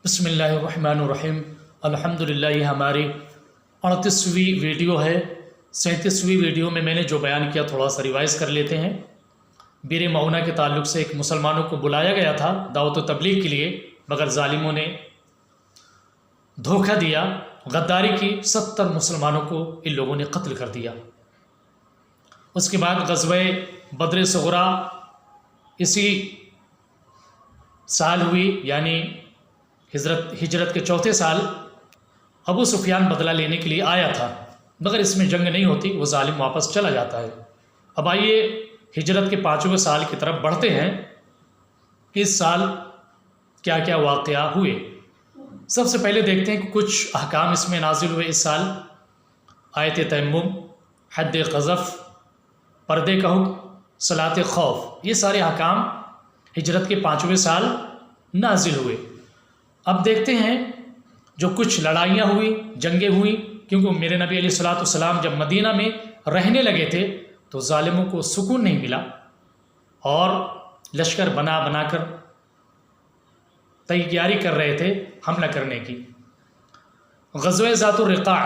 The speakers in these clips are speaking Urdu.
بسم اللہ الرحمن الرحیم۔ الحمدللہ، یہ ہماری 38ویں ویڈیو ہے۔ 37ویں ویڈیو میں نے جو بیان کیا تھوڑا سا ریوائز کر لیتے ہیں۔ بیر معونہ کے تعلق سے ایک مسلمانوں کو بلایا گیا تھا دعوت و تبلیغ کے لیے، مگر ظالموں نے دھوکہ دیا، غداری کی، 70 مسلمانوں کو ان لوگوں نے قتل کر دیا۔ اس کے بعد غزوہ بدر صغریٰ اسی سال ہوئی، یعنی ہجرت کے چوتھے سال ابو سفیان بدلہ لینے کے لیے آیا تھا، مگر اس میں جنگ نہیں ہوتی، وہ ظالم واپس چلا جاتا ہے۔ اب آئیے ہجرت کے 5ویں سال کی طرف بڑھتے ہیں۔ اس سال کیا کیا واقعہ ہوئے، سب سے پہلے دیکھتے ہیں کہ کچھ احکام اس میں نازل ہوئے اس سال۔ آیت تیمم، حد قذف، پردے کا حکم، صلاۃ خوف، یہ سارے احکام ہجرت کے 5ویں سال نازل ہوئے۔ اب دیکھتے ہیں جو کچھ لڑائیاں ہوئی، جنگیں ہوئی، کیونکہ میرے نبی علیہ الصلوۃ والسلام جب مدینہ میں رہنے لگے تھے تو ظالموں کو سکون نہیں ملا اور لشکر بنا بنا کر تیاری کر رہے تھے حملہ کرنے کی۔ غزوہ ذات الرقاع،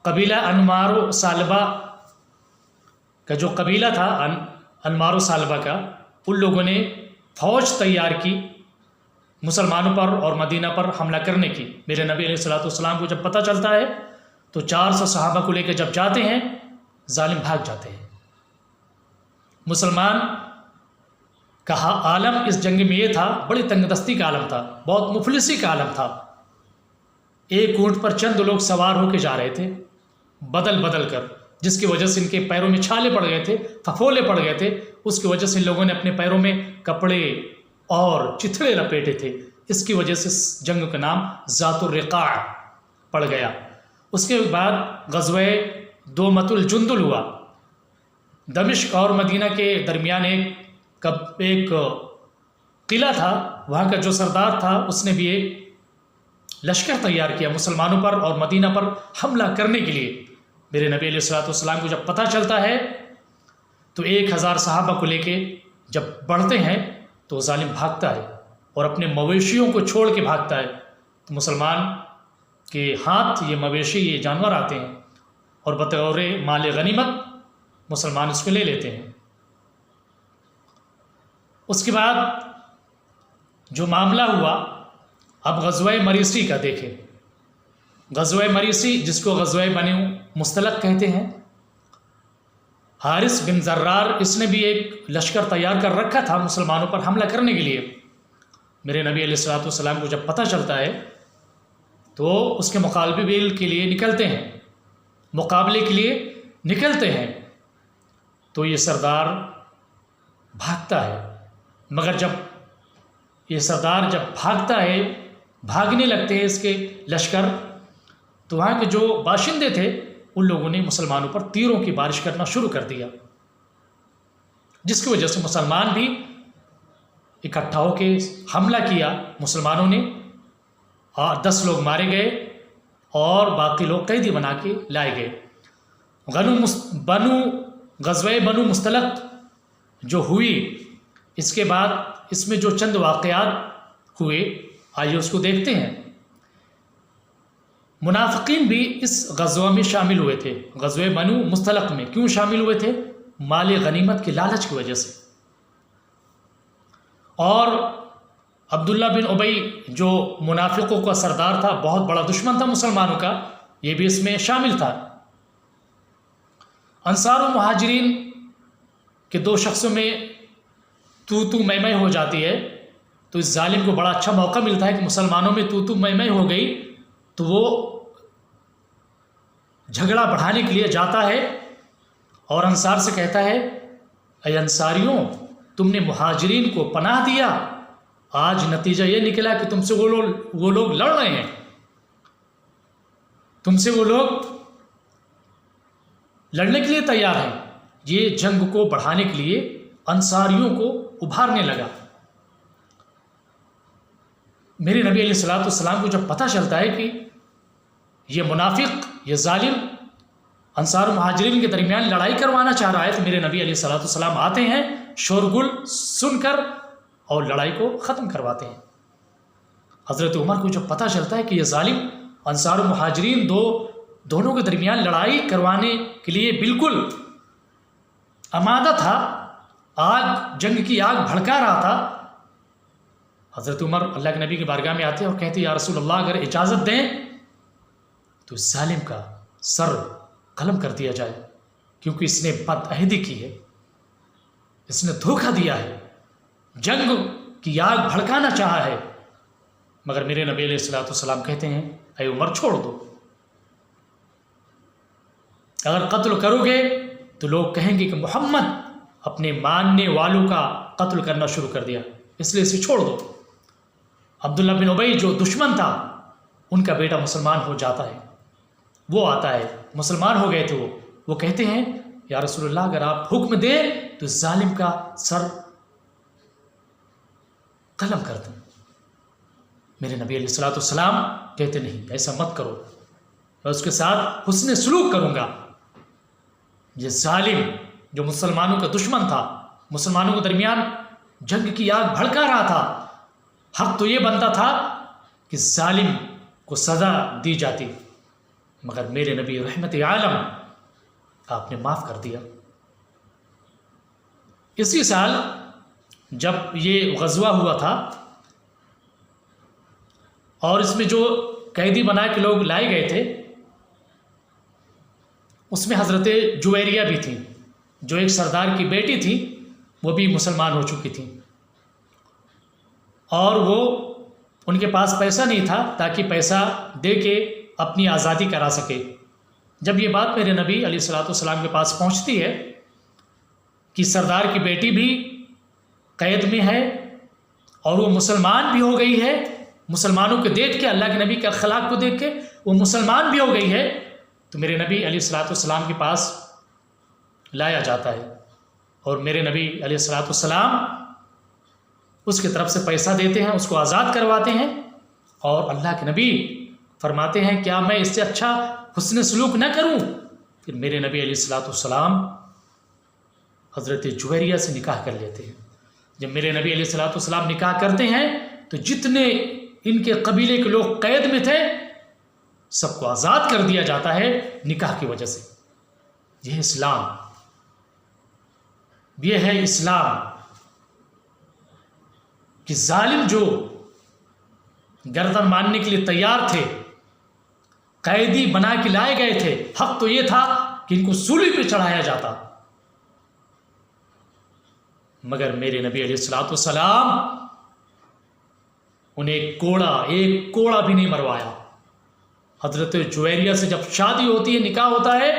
قبیلہ انمار و سالبہ کا جو قبیلہ تھا انمار و سالبہ کا، ان لوگوں نے فوج تیار کی مسلمانوں پر اور مدینہ پر حملہ کرنے کی۔ میرے نبی علیہ الصلوۃ والسلام کو جب پتہ چلتا ہے تو 400 صحابہ کو لے کے جب جاتے ہیں، ظالم بھاگ جاتے ہیں۔ مسلمان کا عالم اس جنگ میں یہ تھا، بڑی تنگ دستی کا عالم تھا، بہت مفلسی کا عالم تھا۔ ایک اونٹ پر چند لوگ سوار ہو کے جا رہے تھے بدل بدل کر، جس کی وجہ سے ان کے پیروں میں چھالے پڑ گئے تھے، پھپھولے پڑ گئے تھے۔ اس کی وجہ سے ان لوگوں نے اپنے پیروں میں کپڑے اور چتھڑے لپیٹے تھے۔ اس کی وجہ سے جنگ کا نام ذات الرقاع پڑ گیا۔ اس کے بعد غزوہ دومۃ الجندل ہوا۔ دمشق اور مدینہ کے درمیان ایک قلعہ تھا، وہاں کا جو سردار تھا اس نے بھی ایک لشکر تیار کیا مسلمانوں پر اور مدینہ پر حملہ کرنے کے لیے۔ میرے نبی علیہ الصلوۃ والسلام کو جب پتہ چلتا ہے تو 1000 صحابہ کو لے کے جب بڑھتے ہیں تو ظالم بھاگتا ہے اور اپنے مویشیوں کو چھوڑ کے بھاگتا ہے۔ تو مسلمان کے ہاتھ یہ مویشی، یہ جانور آتے ہیں اور بطور مال غنیمت مسلمان اس کو لے لیتے ہیں۔ اس کے بعد جو معاملہ ہوا، اب غزوہ مریسی کا دیکھیں۔ غزوہ مریسی، جس کو غزوہ بنو مستلق کہتے ہیں، حارث بن زرار اس نے بھی ایک لشکر تیار کر رکھا تھا مسلمانوں پر حملہ کرنے کے لیے۔ میرے نبی علیہ الصلوۃ والسلام کو جب پتہ چلتا ہے تو اس کے مقابلے کے لیے نکلتے ہیں، مقابلے کے لیے نکلتے ہیں تو یہ سردار بھاگتا ہے۔ مگر جب یہ سردار جب بھاگتا ہے، بھاگنے لگتے ہیں اس کے لشکر، تو وہاں کے جو باشندے تھے ان لوگوں نے مسلمانوں پر تیروں کی بارش کرنا شروع کر دیا، جس کی وجہ سے مسلمان بھی اکٹھا ہو کے حملہ کیا مسلمانوں نے، اور 10 لوگ مارے گئے اور باقی لوگ قیدی بنا کے لائے گئے۔ غزوہ بنو مستلق جو ہوئی، اس کے بعد اس میں جو چند واقعات ہوئے، آئیے اس کو دیکھتے ہیں۔ منافقین بھی اس غزوہ میں شامل ہوئے تھے۔ غزوہ بنو مستلق میں کیوں شامل ہوئے تھے؟ مال غنیمت کے لالچ کی وجہ سے۔ اور عبداللہ بن ابی جو منافقوں کا سردار تھا، بہت بڑا دشمن تھا مسلمانوں کا، یہ بھی اس میں شامل تھا۔ انصار و مہاجرین کے 2 شخصوں میں تو میں ہو جاتی ہے، تو اس ظالم کو بڑا اچھا موقع ملتا ہے کہ مسلمانوں میں تو میں ہو گئی، تو وہ جھگڑا بڑھانے کے لیے جاتا ہے اور انصار سے کہتا ہے، اے انصاریوں، تم نے مہاجرین کو پناہ دیا، آج نتیجہ یہ نکلا کہ تم سے وہ لوگ لڑ رہے ہیں، تم سے وہ لوگ لڑنے کے لیے تیار ہیں۔ یہ جنگ کو بڑھانے کے لیے انصاریوں کو ابھارنے لگا۔ میرے نبی علیہ الصلوۃ والسلام کو جب پتہ چلتا ہے کہ یہ منافق، یہ ظالم انصار و مہاجرین کے درمیان لڑائی کروانا چاہ رہا ہے، تو میرے نبی علیہ الصلوۃ والسلام آتے ہیں، شورگل سن کر اور لڑائی کو ختم کرواتے ہیں۔ حضرت عمر کو جب پتہ چلتا ہے کہ یہ ظالم انصار و مہاجرین دونوں کے درمیان لڑائی کروانے کے لیے بالکل آمادہ تھا، جنگ کی آگ بھڑکا رہا تھا، حضرت عمر اللہ کے نبی کی بارگاہ میں آتے ہیں اور کہتے ہیں یا رسول اللہ اگر اجازت دیں تو اس ظالم کا سر قلم کر دیا جائے، کیونکہ اس نے بد عہدی کی ہے، اس نے دھوکہ دیا ہے، جنگ کی آگ بھڑکانا چاہا ہے۔ مگر میرے نبی علیہ الصلوۃ والسلام کہتے ہیں اے عمر چھوڑ دو، اگر قتل کرو گے تو لوگ کہیں گے کہ محمد اپنے ماننے والوں کا قتل کرنا شروع کر دیا، اس لیے اسے چھوڑ دو۔ عبداللہ بن ابی جو دشمن تھا ان کا بیٹا مسلمان ہو جاتا ہے، وہ آتا ہے، مسلمان ہو گئے تھے وہ کہتے ہیں یا رسول اللہ اگر آپ حکم دیں تو ظالم کا سر قلم کر دیں۔ میرے نبی علیہ الصلوۃ والسلام کہتے نہیں، ایسا مت کرو، میں اس کے ساتھ حسن سلوک کروں گا۔ یہ ظالم جو مسلمانوں کا دشمن تھا، مسلمانوں کے درمیان جنگ کی آگ بھڑکا رہا تھا، حق تو یہ بنتا تھا کہ ظالم کو سزا دی جاتی، مگر میرے نبی رحمت عالم آپ نے معاف کر دیا۔ اسی سال جب یہ غزوہ ہوا تھا اور اس میں جو قیدی بنا کے لوگ لائے گئے تھے اس میں حضرت جویریہ بھی تھی، جو ایک سردار کی بیٹی تھی، وہ بھی مسلمان ہو چکی تھی، اور وہ ان کے پاس پیسہ نہیں تھا تاکہ پیسہ دے کے اپنی آزادی کرا سکے۔ جب یہ بات میرے نبی علیہ الصلوۃ والسلام کے پاس پہنچتی ہے کہ سردار کی بیٹی بھی قید میں ہے اور وہ مسلمان بھی ہو گئی ہے، مسلمانوں کو دیکھ کے، اللہ کے نبی کے اخلاق کو دیکھ کے وہ مسلمان بھی ہو گئی ہے، تو میرے نبی علیہ الصلوۃ والسلام کے پاس لایا جاتا ہے، اور میرے نبی علیہ الصلوۃ والسلام اس کی طرف سے پیسہ دیتے ہیں، اس کو آزاد کرواتے ہیں، اور اللہ کے نبی فرماتے ہیں کیا میں اس سے اچھا حسن سلوک نہ کروں؟ پھر میرے نبی علیہ الصلوۃ والسلام حضرت جویریہ سے نکاح کر لیتے ہیں۔ جب میرے نبی علیہ الصلوۃ والسلام نکاح کرتے ہیں تو جتنے ان کے قبیلے کے لوگ قید میں تھے سب کو آزاد کر دیا جاتا ہے نکاح کی وجہ سے۔ یہ اسلام، یہ ہے اسلام کہ ظالم جو گردن ماننے کے لیے تیار تھے، قیدی بنا کے لائے گئے تھے، حق تو یہ تھا کہ ان کو سولی پہ چڑھایا جاتا، مگر میرے نبی علیہ الصلوۃ والسلام انہیں ایک کوڑا بھی نہیں مروایا۔ حضرت جویریہ سے جب شادی ہوتی ہے، نکاح ہوتا ہے،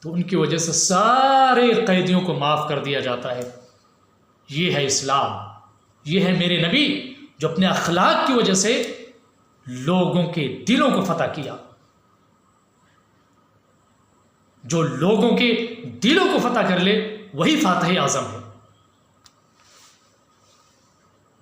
تو ان کی وجہ سے سارے قیدیوں کو معاف کر دیا جاتا ہے۔ یہ ہے اسلام، یہ ہے میرے نبی جو اپنے اخلاق کی وجہ سے لوگوں کے دلوں کو فتح کیا، جو لوگوں کے دلوں کو فتح کر لے وہی فاتح اعظم ہے۔